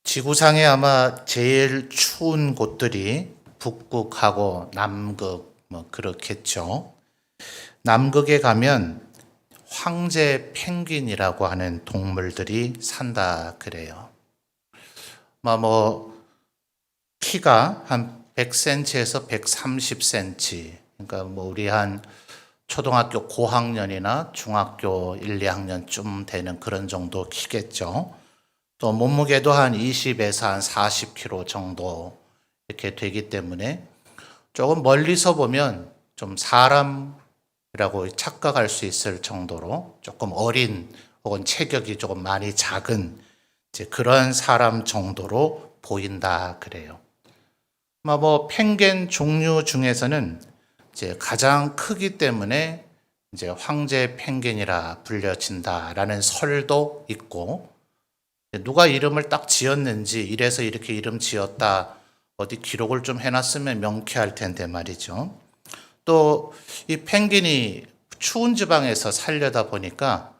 지구상에 아마 제일 추운 곳들이 북극하고 남극 그렇겠죠. 남극에 가면 황제 펭귄이라고 하는 동물들이 산다 그래요. 키가 한 100cm에서 130cm. 그러니까 우리 한 초등학교 고학년이나 중학교 1, 2학년쯤 되는 그런 정도 키겠죠. 또 몸무게도 한 20에서 한 40kg 정도 이렇게 되기 때문에 조금 멀리서 보면 좀 사람이라고 착각할 수 있을 정도로 조금 어린 혹은 체격이 조금 많이 작은 그런 사람 정도로 보인다 그래요. 펭귄 종류 중에서는 가장 크기 때문에 황제 펭귄이라 불려진다라는 설도 있고, 누가 이름을 딱 지었는지 이래서 이렇게 이름 지었다 어디 기록을 좀 해놨으면 명쾌할 텐데 말이죠. 또 이 펭귄이 추운 지방에서 살려다 보니까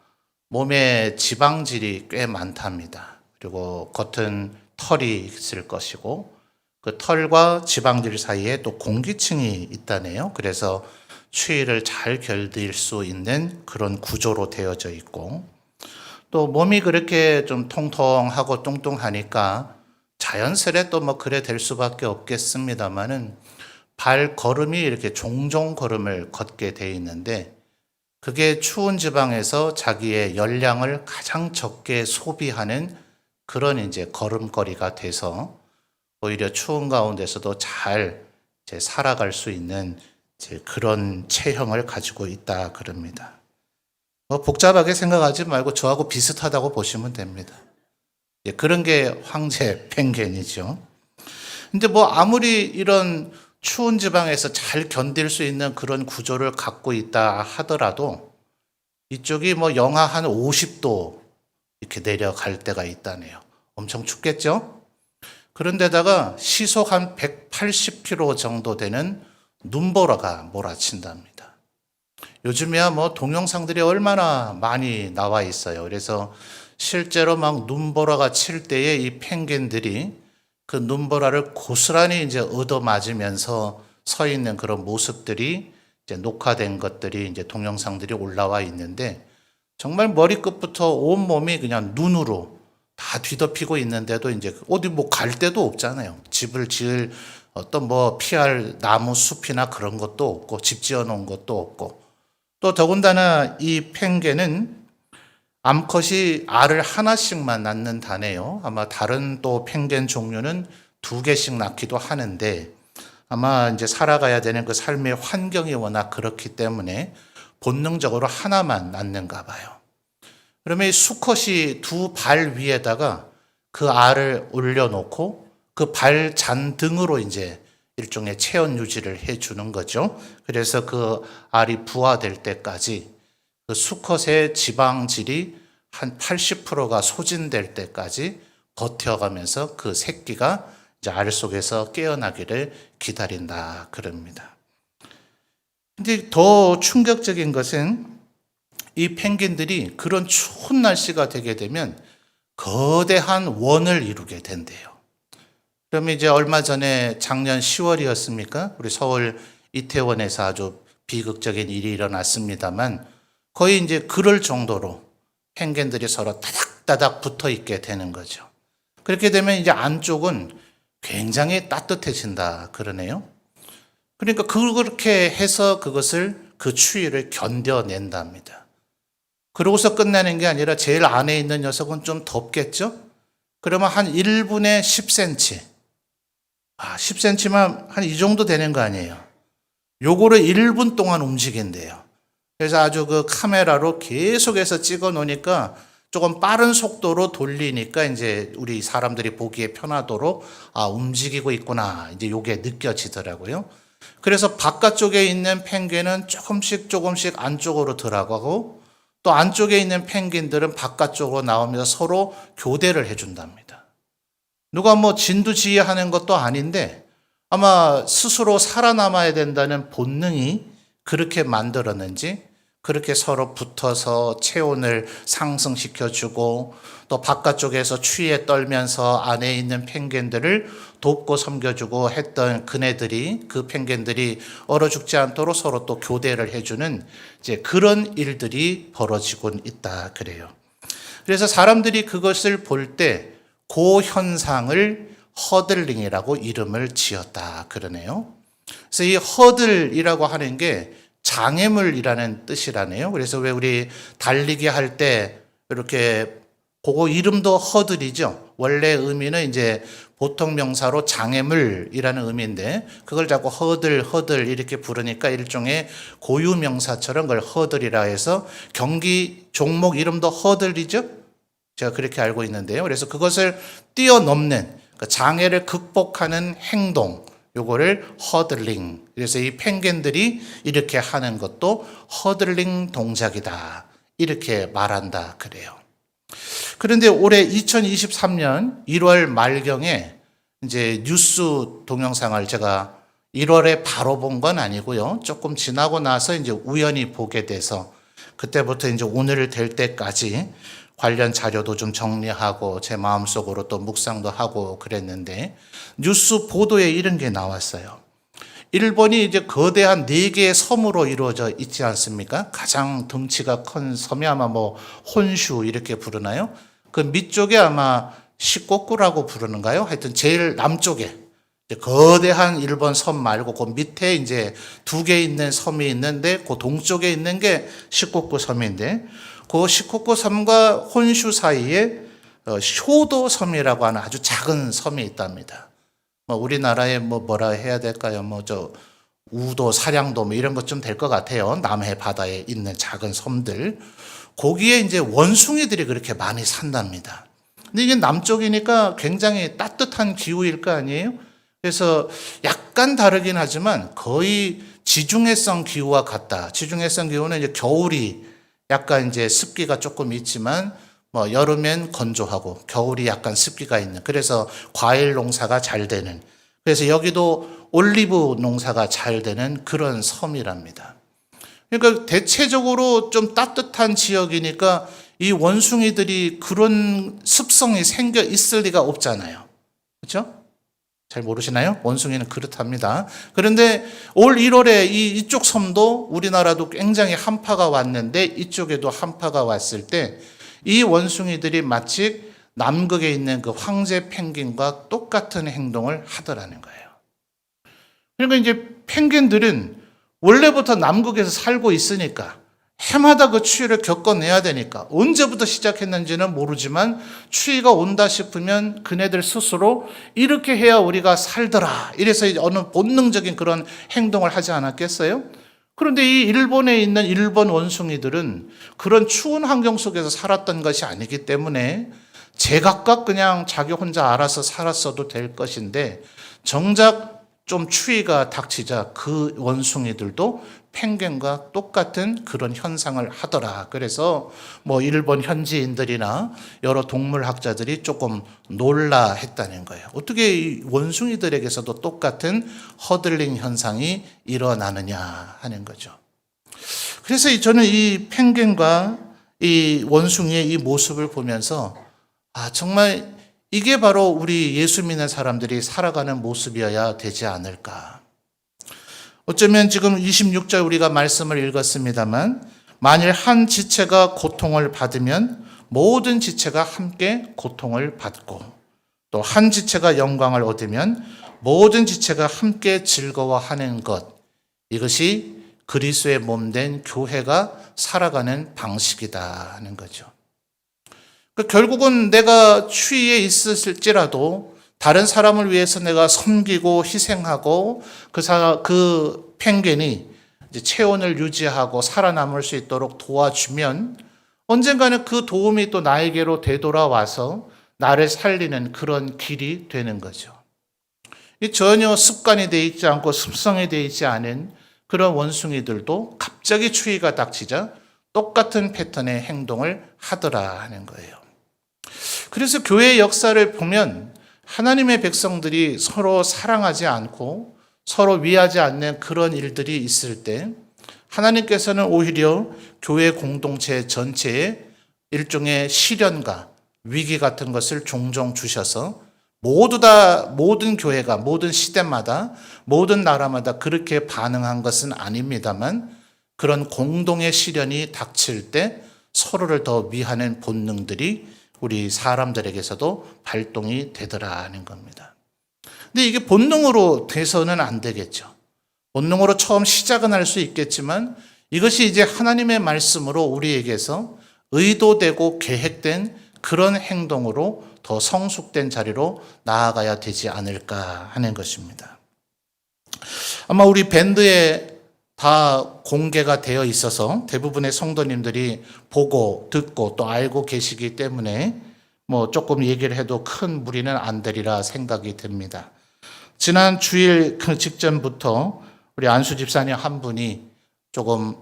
몸에 지방질이 꽤 많답니다. 그리고 겉은 털이 있을 것이고 그 털과 지방질 사이에 또 공기층이 있다네요. 그래서 추위를 잘 견딜 수 있는 그런 구조로 되어져 있고, 또 몸이 그렇게 좀 통통하고 뚱뚱하니까 자연스레 또 그래 될 수밖에 없겠습니다만은 발걸음이 이렇게 종종 걸음을 걷게 돼 있는데, 그게 추운 지방에서 자기의 열량을 가장 적게 소비하는 그런 걸음걸이가 돼서 오히려 추운 가운데서도 잘 살아갈 수 있는 그런 체형을 가지고 있다 그럽니다. 복잡하게 생각하지 말고 저하고 비슷하다고 보시면 됩니다. 그런 게 황제 펭귄이죠. 근데 아무리 이런 추운 지방에서 잘 견딜 수 있는 그런 구조를 갖고 있다 하더라도 이쪽이 영하 한 50도 이렇게 내려갈 때가 있다네요. 엄청 춥겠죠? 그런데다가 시속 한 180km 정도 되는 눈보라가 몰아친답니다. 요즘에야 동영상들이 얼마나 많이 나와 있어요. 그래서 실제로 눈보라가 칠 때에 이 펭귄들이 그 눈보라를 고스란히 얻어맞으면서 서 있는 그런 모습들이 녹화된 것들이 동영상들이 올라와 있는데, 정말 머리끝부터 온 몸이 그냥 눈으로 다 뒤덮이고 있는데도 어디 갈 데도 없잖아요. 집을 지을 어떤 피할 나무 숲이나 그런 것도 없고, 집 지어 놓은 것도 없고, 또 더군다나 이 펭귄은 암컷이 알을 하나씩만 낳는다네요. 아마 다른 또 펭귄 종류는 2개씩 낳기도 하는데, 아마 살아가야 되는 그 삶의 환경이 워낙 그렇기 때문에 본능적으로 하나만 낳는가 봐요. 그러면 이 수컷이 2발 위에다가 그 알을 올려놓고 그 발 잔등으로 일종의 체온 유지를 해주는 거죠. 그래서 그 알이 부화될 때까지 그 수컷의 지방질이 한 80%가 소진될 때까지 버텨가면서 그 새끼가 알 속에서 깨어나기를 기다린다 그럽니다. 근데 더 충격적인 것은 이 펭귄들이 그런 추운 날씨가 되게 되면 거대한 원을 이루게 된대요. 그러면 얼마 전에 작년 10월이었습니까? 우리 서울 이태원에서 아주 비극적인 일이 일어났습니다만, 거의 그럴 정도로 펭귄들이 서로 따닥따닥 붙어 있게 되는 거죠. 그렇게 되면 안쪽은 굉장히 따뜻해진다 그러네요. 그러니까 그렇게 해서 그 추위를 견뎌낸답니다. 그러고서 끝나는 게 아니라 제일 안에 있는 녀석은 좀 덥겠죠? 그러면 한 1분에 10cm. 10cm면 한 이 정도 되는 거 아니에요. 요거를 1분 동안 움직인대요. 그래서 아주 그 카메라로 계속해서 찍어 놓으니까 조금 빠른 속도로 돌리니까 우리 사람들이 보기에 편하도록 움직이고 있구나. 요게 느껴지더라고요. 그래서 바깥쪽에 있는 펭귄은 조금씩 안쪽으로 들어가고, 또 안쪽에 있는 펭귄들은 바깥쪽으로 나오면서 서로 교대를 해준답니다. 누가 진두지휘하는 것도 아닌데 아마 스스로 살아남아야 된다는 본능이 그렇게 만들었는지 그렇게 서로 붙어서 체온을 상승시켜주고 또 바깥쪽에서 추위에 떨면서 안에 있는 펭귄들을 돕고 섬겨주고 했던 그 펭귄들이 얼어 죽지 않도록 서로 또 교대를 해주는 이제 그런 일들이 벌어지고 있다 그래요. 그래서 사람들이 그것을 볼 때 그 현상을 허들링이라고 이름을 지었다 그러네요. 그래서 이 허들이라고 하는 게 장애물이라는 뜻이라네요. 그래서 왜 우리 달리기 할 때 이렇게 그거 이름도 허들이죠. 원래 의미는 이제 보통 명사로 장애물이라는 의미인데 그걸 자꾸 허들 이렇게 부르니까 일종의 고유 명사처럼 그걸 허들이라 해서 경기 종목 이름도 허들이죠. 제가 그렇게 알고 있는데요. 그래서 그것을 뛰어넘는 장애를 극복하는 행동, 요거를 허들링. 그래서 이 펭귄들이 이렇게 하는 것도 허들링 동작이다. 이렇게 말한다 그래요. 그런데 올해 2023년 1월 말경에 이제 뉴스 동영상을 제가 1월에 바로 본 건 아니고요. 조금 지나고 나서 이제 우연히 보게 돼서 그때부터 이제 오늘 될 때까지 관련 자료도 좀 정리하고 제 마음속으로 또 묵상도 하고 그랬는데 뉴스 보도에 이런 게 나왔어요. 일본이 이제 거대한 4개의 섬으로 이루어져 있지 않습니까? 가장 덩치가 큰 섬이 아마 뭐 혼슈 이렇게 부르나요? 그 밑쪽에 아마 시코쿠라고 부르는가요? 하여튼 제일 남쪽에 거대한 일본 섬 말고 그 밑에 이제 2개 있는 섬이 있는데 그 동쪽에 있는 게 시코쿠 섬인데 그 시코쿠 섬과 혼슈 사이에 쇼도 섬이라고 하는 아주 작은 섬이 있답니다. 뭐 우리나라에 뭐라 해야 될까요? 우도, 사량도 이런 것 좀 될 것 같아요. 남해 바다에 있는 작은 섬들. 거기에 이제 원숭이들이 그렇게 많이 산답니다. 근데 이게 남쪽이니까 굉장히 따뜻한 기후일 거 아니에요? 그래서 약간 다르긴 하지만 거의 지중해성 기후와 같다. 지중해성 기후는 이제 겨울이 약간 이제 습기가 조금 있지만 여름엔 건조하고 겨울이 약간 습기가 있는 그래서 과일 농사가 잘 되는 그래서 여기도 올리브 농사가 잘 되는 그런 섬이랍니다. 그러니까 대체적으로 좀 따뜻한 지역이니까 이 원숭이들이 그런 습성이 생겨 있을 리가 없잖아요. 그렇죠? 잘 모르시나요? 원숭이는 그렇답니다. 그런데 올 1월에 이쪽 섬도 우리나라도 굉장히 한파가 왔는데 이쪽에도 한파가 왔을 때 이 원숭이들이 마치 남극에 있는 그 황제 펭귄과 똑같은 행동을 하더라는 거예요. 그러니까 이제 펭귄들은 원래부터 남극에서 살고 있으니까 해마다 그 추위를 겪어내야 되니까 언제부터 시작했는지는 모르지만 추위가 온다 싶으면 그네들 스스로 이렇게 해야 우리가 살더라. 이래서 어느 본능적인 그런 행동을 하지 않았겠어요? 그런데 이 일본에 있는 일본 원숭이들은 그런 추운 환경 속에서 살았던 것이 아니기 때문에 제각각 그냥 자기 혼자 알아서 살았어도 될 것인데 정작 좀 추위가 닥치자 그 원숭이들도 펭귄과 똑같은 그런 현상을 하더라. 그래서 일본 현지인들이나 여러 동물학자들이 조금 놀라 했다는 거예요. 어떻게 이 원숭이들에게서도 똑같은 허들링 현상이 일어나느냐 하는 거죠. 그래서 저는 이 펭귄과 이 원숭이의 이 모습을 보면서 정말 이게 바로 우리 예수 믿는 사람들이 살아가는 모습이어야 되지 않을까. 어쩌면 지금 26절 우리가 말씀을 읽었습니다만 만일 한 지체가 고통을 받으면 모든 지체가 함께 고통을 받고 또 한 지체가 영광을 얻으면 모든 지체가 함께 즐거워하는 것 이것이 그리스도의 몸된 교회가 살아가는 방식이다 하는 거죠. 결국은 내가 추위에 있을지라도 다른 사람을 위해서 내가 섬기고 희생하고 그 펭귄이 이제 체온을 유지하고 살아남을 수 있도록 도와주면 언젠가는 그 도움이 또 나에게로 되돌아와서 나를 살리는 그런 길이 되는 거죠. 전혀 습관이 되어 있지 않고 습성이 되어 있지 않은 그런 원숭이들도 갑자기 추위가 닥치자 똑같은 패턴의 행동을 하더라 하는 거예요. 그래서 교회의 역사를 보면 하나님의 백성들이 서로 사랑하지 않고 서로 위하지 않는 그런 일들이 있을 때 하나님께서는 오히려 교회 공동체 전체에 일종의 시련과 위기 같은 것을 종종 주셔서 모든 교회가 모든 시대마다 모든 나라마다 그렇게 반응한 것은 아닙니다만 그런 공동의 시련이 닥칠 때 서로를 더 위하는 본능들이 우리 사람들에게서도 발동이 되더라는 겁니다. 근데 이게 본능으로 돼서는 안 되겠죠. 본능으로 처음 시작은 할 수 있겠지만 이것이 이제 하나님의 말씀으로 우리에게서 의도되고 계획된 그런 행동으로 더 성숙된 자리로 나아가야 되지 않을까 하는 것입니다. 아마 우리 밴드에 다 공개가 되어 있어서 대부분의 성도님들이 보고 듣고 또 알고 계시기 때문에 조금 얘기를 해도 큰 무리는 안 되리라 생각이 듭니다. 지난 주일 그 직전부터 우리 안수 집사님 한 분이 조금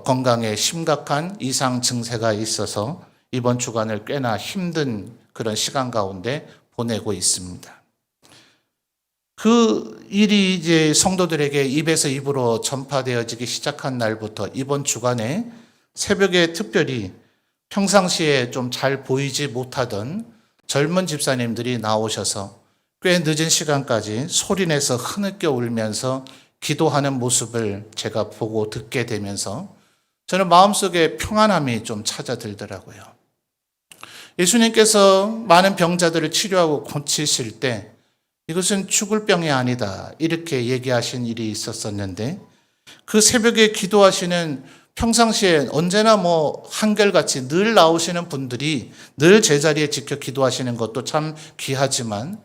건강에 심각한 이상 증세가 있어서 이번 주간을 꽤나 힘든 그런 시간 가운데 보내고 있습니다. 그 일이 이제 성도들에게 입에서 입으로 전파되어지기 시작한 날부터 이번 주간에 새벽에 특별히 평상시에 좀 잘 보이지 못하던 젊은 집사님들이 나오셔서 꽤 늦은 시간까지 소리내서 흐느껴 울면서 기도하는 모습을 제가 보고 듣게 되면서 저는 마음속에 평안함이 좀 찾아들더라고요. 예수님께서 많은 병자들을 치료하고 고치실 때 이것은 죽을 병이 아니다 이렇게 얘기하신 일이 있었었는데 그 새벽에 기도하시는 평상시에 언제나 한결같이 늘 나오시는 분들이 늘 제자리에 지켜 기도하시는 것도 참 귀하지만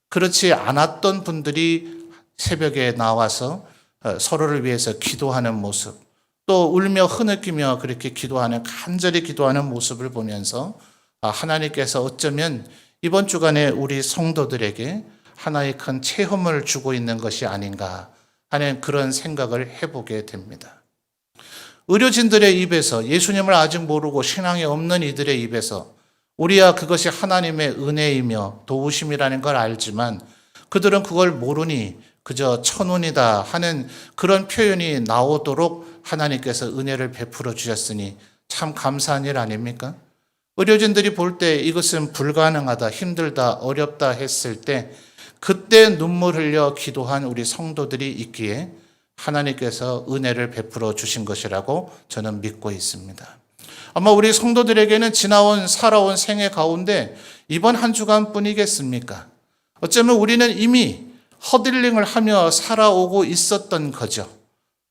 그렇지 않았던 분들이 새벽에 나와서 서로를 위해서 기도하는 모습 또 울며 흐느끼며 그렇게 기도하는 간절히 기도하는 모습을 보면서 하나님께서 어쩌면 이번 주간에 우리 성도들에게 하나의 큰 체험을 주고 있는 것이 아닌가 하는 그런 생각을 해보게 됩니다. 의료진들의 입에서 예수님을 아직 모르고 신앙이 없는 이들의 입에서 우리야 그것이 하나님의 은혜이며 도우심이라는 걸 알지만 그들은 그걸 모르니 그저 천운이다 하는 그런 표현이 나오도록 하나님께서 은혜를 베풀어 주셨으니 참 감사한 일 아닙니까? 의료진들이 볼 때 이것은 불가능하다, 힘들다, 어렵다 했을 때 그때 눈물 흘려 기도한 우리 성도들이 있기에 하나님께서 은혜를 베풀어 주신 것이라고 저는 믿고 있습니다. 아마 우리 성도들에게는 살아온 생애 가운데 이번 한 주간 뿐이겠습니까? 어쩌면 우리는 이미 허들링을 하며 살아오고 있었던 거죠.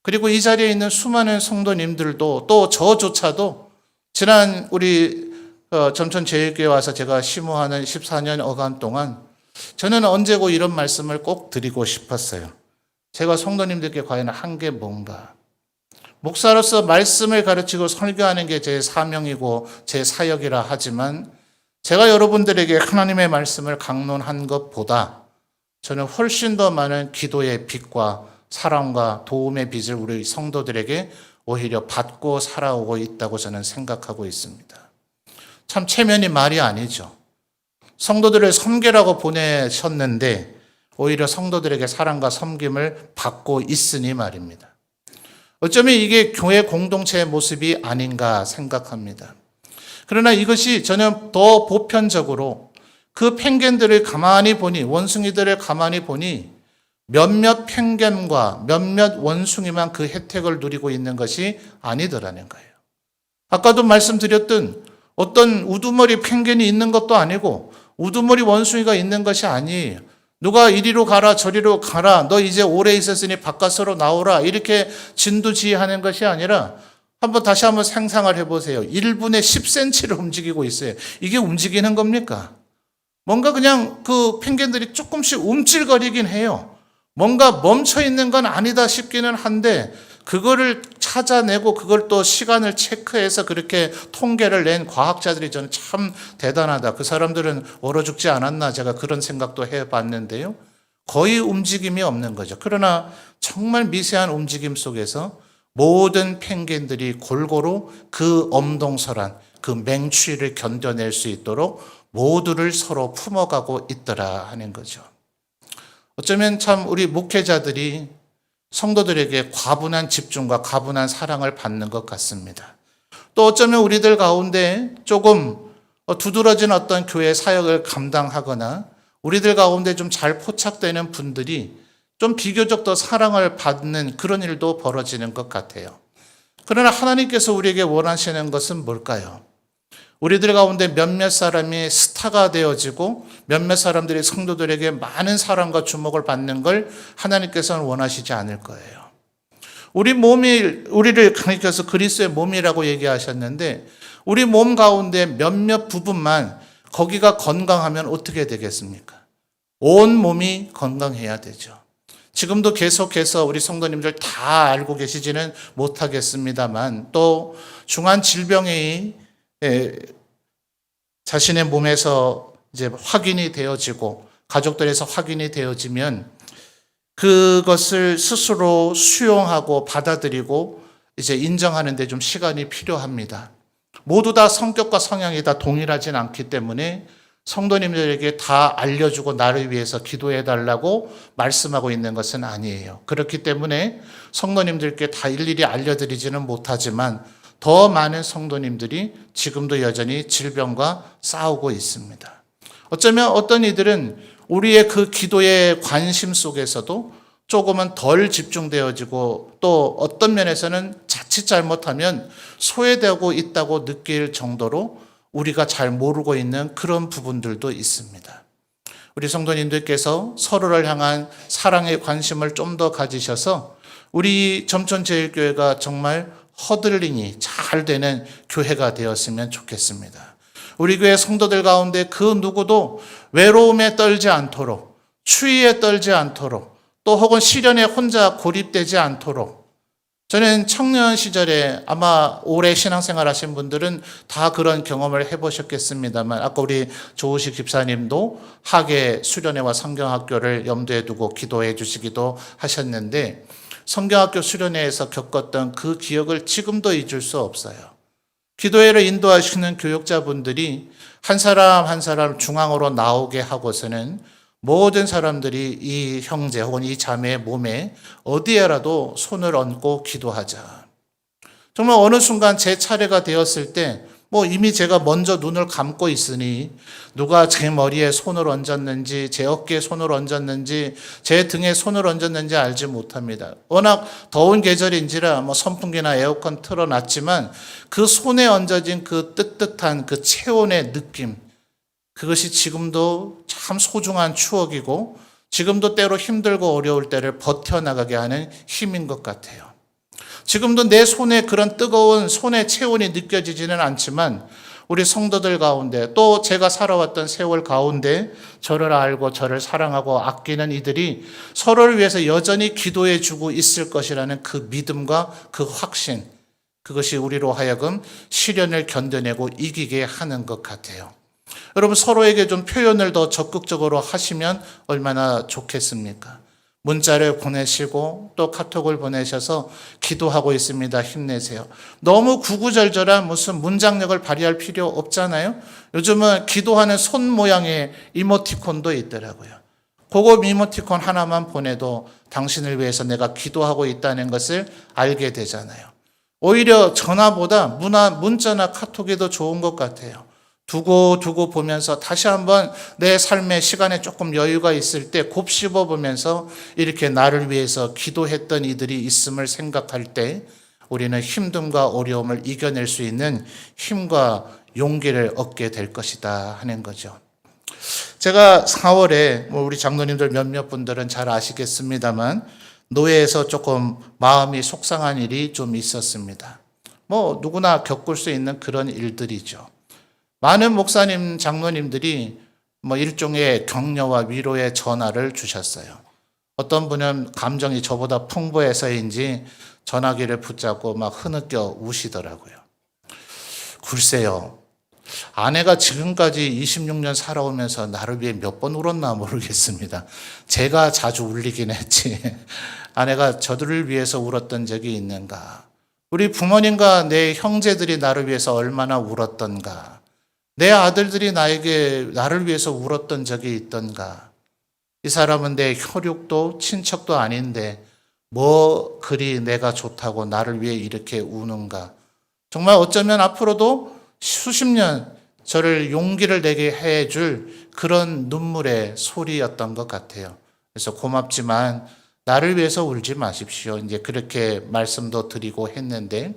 그리고 이 자리에 있는 수많은 성도님들도 또 저조차도 지난 우리 점천제일교회 와서 제가 심호하는 14년 어간 동안 저는 언제고 이런 말씀을 꼭 드리고 싶었어요. 제가 성도님들께 과연 한 게 뭔가? 목사로서 말씀을 가르치고 설교하는 게 제 사명이고 제 사역이라 하지만 제가 여러분들에게 하나님의 말씀을 강론한 것보다 저는 훨씬 더 많은 기도의 빛과 사랑과 도움의 빛을 우리 성도들에게 오히려 받고 살아오고 있다고 저는 생각하고 있습니다. 참 체면이 말이 아니죠. 성도들을 섬기라고 보내셨는데 오히려 성도들에게 사랑과 섬김을 받고 있으니 말입니다. 어쩌면 이게 교회 공동체의 모습이 아닌가 생각합니다. 그러나 이것이 저는 더 보편적으로 그 편견들을 가만히 보니 원숭이들을 가만히 보니 몇몇 편견과 몇몇 원숭이만 그 혜택을 누리고 있는 것이 아니더라는 거예요. 아까도 말씀드렸던 어떤 우두머리 편견이 있는 것도 아니고 우두머리 원숭이가 있는 것이 아니에요. 누가 이리로 가라 저리로 가라 너 이제 오래 있었으니 바깥으로 나오라 이렇게 진두지휘하는 것이 아니라 다시 한번 상상을 해보세요. 1분에 10cm를 움직이고 있어요. 이게 움직이는 겁니까? 뭔가 그냥 그 펭귄들이 조금씩 움찔거리긴 해요. 뭔가 멈춰 있는 건 아니다 싶기는 한데 그거를 찾아내고 그걸 또 시간을 체크해서 그렇게 통계를 낸 과학자들이 저는 참 대단하다. 그 사람들은 얼어 죽지 않았나 제가 그런 생각도 해봤는데요. 거의 움직임이 없는 거죠. 그러나 정말 미세한 움직임 속에서 모든 펭귄들이 골고루 그 엄동설한 그 맹추위를 견뎌낼 수 있도록 모두를 서로 품어가고 있더라 하는 거죠. 어쩌면 참 우리 목회자들이 성도들에게 과분한 집중과 과분한 사랑을 받는 것 같습니다. 또 어쩌면 우리들 가운데 조금 두드러진 어떤 교회 사역을 감당하거나 우리들 가운데 좀 잘 포착되는 분들이 좀 비교적 더 사랑을 받는 그런 일도 벌어지는 것 같아요. 그러나 하나님께서 우리에게 원하시는 것은 뭘까요? 우리들 가운데 몇몇 사람이 스타가 되어지고 몇몇 사람들이 성도들에게 많은 사랑과 주목을 받는 걸 하나님께서는 원하시지 않을 거예요. 우리를 하나님께서 그리스도의 몸이라고 얘기하셨는데 우리 몸 가운데 몇몇 부분만 거기가 건강하면 어떻게 되겠습니까? 온 몸이 건강해야 되죠. 지금도 계속해서 우리 성도님들 다 알고 계시지는 못하겠습니다만 또 중한 질병이 자신의 몸에서 이제 확인이 되어지고 가족들에서 확인이 되어지면 그것을 스스로 수용하고 받아들이고 이제 인정하는 데 좀 시간이 필요합니다. 모두 다 성격과 성향이 다 동일하진 않기 때문에 성도님들에게 다 알려주고 나를 위해서 기도해 달라고 말씀하고 있는 것은 아니에요. 그렇기 때문에 성도님들께 다 일일이 알려드리지는 못하지만 더 많은 성도님들이 지금도 여전히 질병과 싸우고 있습니다. 어쩌면 어떤 이들은 우리의 그 기도의 관심 속에서도 조금은 덜 집중되어지고 또 어떤 면에서는 자칫 잘못하면 소외되고 있다고 느낄 정도로 우리가 잘 모르고 있는 그런 부분들도 있습니다. 우리 성도님들께서 서로를 향한 사랑의 관심을 좀 더 가지셔서 우리 점천제일교회가 정말 허들링이 잘 되는 교회가 되었으면 좋겠습니다. 우리 교회 성도들 가운데 그 누구도 외로움에 떨지 않도록, 추위에 떨지 않도록, 또 혹은 시련에 혼자 고립되지 않도록. 저는 청년 시절에 아마 오래 신앙생활 하신 분들은 다 그런 경험을 해보셨겠습니다만 아까 우리 조우식 집사님도 학예 수련회와 성경학교를 염두에 두고 기도해 주시기도 하셨는데 성경학교 수련회에서 겪었던 그 기억을 지금도 잊을 수 없어요. 기도회를 인도하시는 교육자분들이 한 사람 한 사람 중앙으로 나오게 하고서는 모든 사람들이 이 형제 혹은 이 자매의 몸에 어디에라도 손을 얹고 기도하자. 정말 어느 순간 제 차례가 되었을 때 이미 제가 먼저 눈을 감고 있으니 누가 제 머리에 손을 얹었는지 제 어깨에 손을 얹었는지 제 등에 손을 얹었는지 알지 못합니다. 워낙 더운 계절인지라 선풍기나 에어컨 틀어놨지만 그 손에 얹어진 그 뜨뜻한 그 체온의 느낌, 그것이 지금도 참 소중한 추억이고 지금도 때로 힘들고 어려울 때를 버텨나가게 하는 힘인 것 같아요. 지금도 내 손에 그런 뜨거운 손의 체온이 느껴지지는 않지만 우리 성도들 가운데 또 제가 살아왔던 세월 가운데 저를 알고 저를 사랑하고 아끼는 이들이 서로를 위해서 여전히 기도해 주고 있을 것이라는 그 믿음과 그 확신, 그것이 우리로 하여금 시련을 견뎌내고 이기게 하는 것 같아요. 여러분 서로에게 좀 표현을 더 적극적으로 하시면 얼마나 좋겠습니까? 문자를 보내시고 또 카톡을 보내셔서 기도하고 있습니다. 힘내세요. 너무 구구절절한 무슨 문장력을 발휘할 필요 없잖아요. 요즘은 기도하는 손 모양의 이모티콘도 있더라고요. 그거 이모티콘 하나만 보내도 당신을 위해서 내가 기도하고 있다는 것을 알게 되잖아요. 오히려 전화보다 문자나 카톡이 더 좋은 것 같아요. 두고 보면서 다시 한번 내 삶의 시간에 조금 여유가 있을 때 곱씹어 보면서 이렇게 나를 위해서 기도했던 이들이 있음을 생각할 때 우리는 힘듦과 어려움을 이겨낼 수 있는 힘과 용기를 얻게 될 것이다 하는 거죠. 제가 4월에 우리 장로님들 몇몇 분들은 잘 아시겠습니다만 노예에서 조금 마음이 속상한 일이 좀 있었습니다. 누구나 겪을 수 있는 그런 일들이죠. 많은 목사님, 장로님들이 일종의 격려와 위로의 전화를 주셨어요. 어떤 분은 감정이 저보다 풍부해서인지 전화기를 붙잡고 막 흐느껴 우시더라고요. 글쎄요. 아내가 지금까지 26년 살아오면서 나를 위해 몇 번 울었나 모르겠습니다. 제가 자주 울리긴 했지. 아내가 저들을 위해서 울었던 적이 있는가? 우리 부모님과 내 형제들이 나를 위해서 얼마나 울었던가? 내 아들들이 나를 위해서 울었던 적이 있던가? 이 사람은 내 혈육도 친척도 아닌데 뭐 그리 내가 좋다고 나를 위해 이렇게 우는가. 정말 어쩌면 앞으로도 수십 년 저를 용기를 내게 해줄 그런 눈물의 소리였던 것 같아요. 그래서 고맙지만 나를 위해서 울지 마십시오. 이제 그렇게 말씀도 드리고 했는데,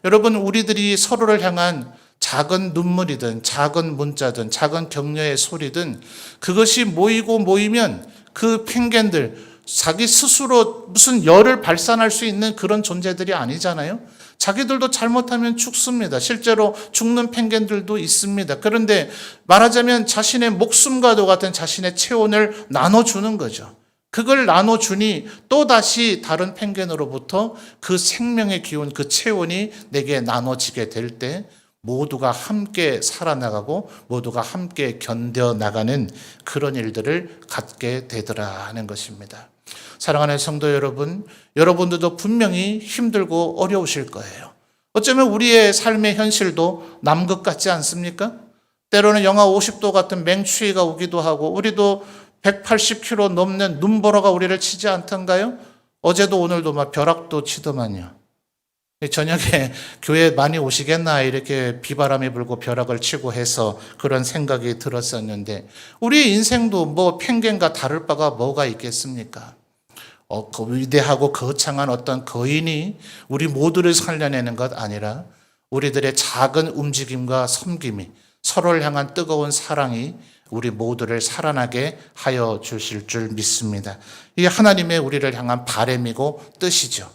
여러분, 우리들이 서로를 향한 작은 눈물이든 작은 문자든 작은 격려의 소리든 그것이 모이면 그 펭귄들 자기 스스로 무슨 열을 발산할 수 있는 그런 존재들이 아니잖아요. 자기들도 잘못하면 죽습니다. 실제로 죽는 펭귄들도 있습니다. 그런데 말하자면 자신의 목숨과도 같은 자신의 체온을 나눠주는 거죠. 그걸 나눠주니 또다시 다른 펭귄으로부터 그 생명의 기운, 그 체온이 내게 나눠지게 될 때 모두가 함께 살아나가고 모두가 함께 견뎌나가는 그런 일들을 갖게 되더라 하는 것입니다. 사랑하는 성도 여러분, 여러분들도 분명히 힘들고 어려우실 거예요. 어쩌면 우리의 삶의 현실도 남극 같지 않습니까? 때로는 영하 50도 같은 맹추위가 오기도 하고 우리도 180km 넘는 눈보라가 우리를 치지 않던가요? 어제도 오늘도 막 벼락도 치더만요. 저녁에 교회 많이 오시겠나 이렇게 비바람이 불고 벼락을 치고 해서 그런 생각이 들었었는데 우리 인생도 뭐 펭귄과 다를 바가 뭐가 있겠습니까? 그 위대하고 거창한 어떤 거인이 우리 모두를 살려내는 것 아니라 우리들의 작은 움직임과 섬김이 서로를 향한 뜨거운 사랑이 우리 모두를 살아나게 하여 주실 줄 믿습니다. 이게 하나님의 우리를 향한 바람이고 뜻이죠.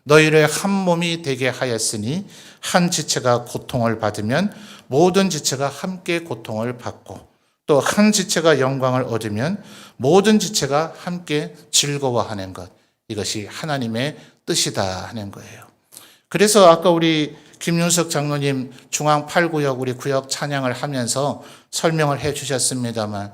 너희를 한 몸이 되게 하였으니 한 지체가 고통을 받으면 모든 지체가 함께 고통을 받고 또 한 지체가 영광을 얻으면 모든 지체가 함께 즐거워하는 것. 이것이 하나님의 뜻이다 하는 거예요. 그래서 아까 우리 김윤석 장로님 중앙 8구역 우리 구역 찬양을 하면서 설명을 해 주셨습니다만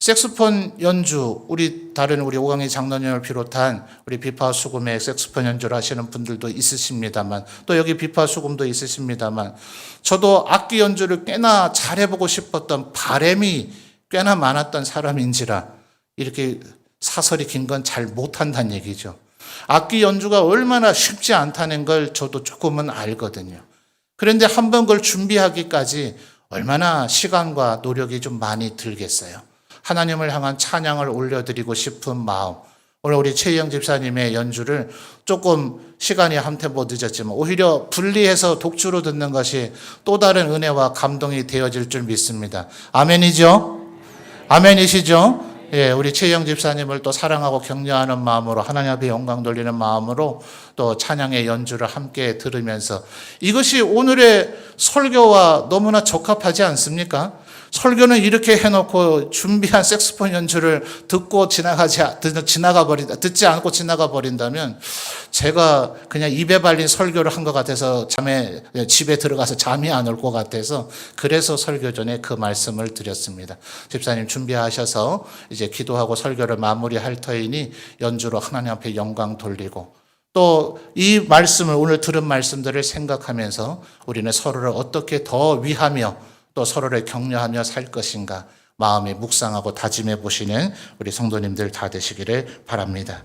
색소폰 연주, 우리 다른 우리 오강희 장로님을 비롯한 우리 비파수금의 색소폰 연주를 하시는 분들도 있으십니다만 또 여기 비파수금도 있으십니다만 저도 악기 연주를 꽤나 잘해보고 싶었던 바람이 꽤나 많았던 사람인지라 이렇게 사설이 긴 건 잘 못한다는 얘기죠. 악기 연주가 얼마나 쉽지 않다는 걸 저도 조금은 알거든요. 그런데 한 번 그걸 준비하기까지 얼마나 시간과 노력이 좀 많이 들겠어요. 하나님을 향한 찬양을 올려드리고 싶은 마음. 오늘 우리 최희영 집사님의 연주를 조금 시간이 한테 못 늦었지만 오히려 분리해서 독주로 듣는 것이 또 다른 은혜와 감동이 되어질 줄 믿습니다. 아멘이죠? 아멘이시죠? 예, 우리 최희영 집사님을 또 사랑하고 격려하는 마음으로 하나님 앞에 영광 돌리는 마음으로 또 찬양의 연주를 함께 들으면서 이것이 오늘의 설교와 너무나 적합하지 않습니까? 설교는 이렇게 해놓고 준비한 색소폰 연주를 듣지 않고 지나가 버린다면 제가 그냥 입에 발린 설교를 한 것 같아서 집에 들어가서 잠이 안 올 것 같아서 그래서 설교 전에 그 말씀을 드렸습니다. 집사님 준비하셔서 이제 기도하고 설교를 마무리할 터이니 연주로 하나님 앞에 영광 돌리고 또 이 말씀을 오늘 들은 말씀들을 생각하면서 우리는 서로를 어떻게 더 위하며 또 서로를 격려하며 살 것인가 마음에 묵상하고 다짐해 보시는 우리 성도님들 다 되시기를 바랍니다.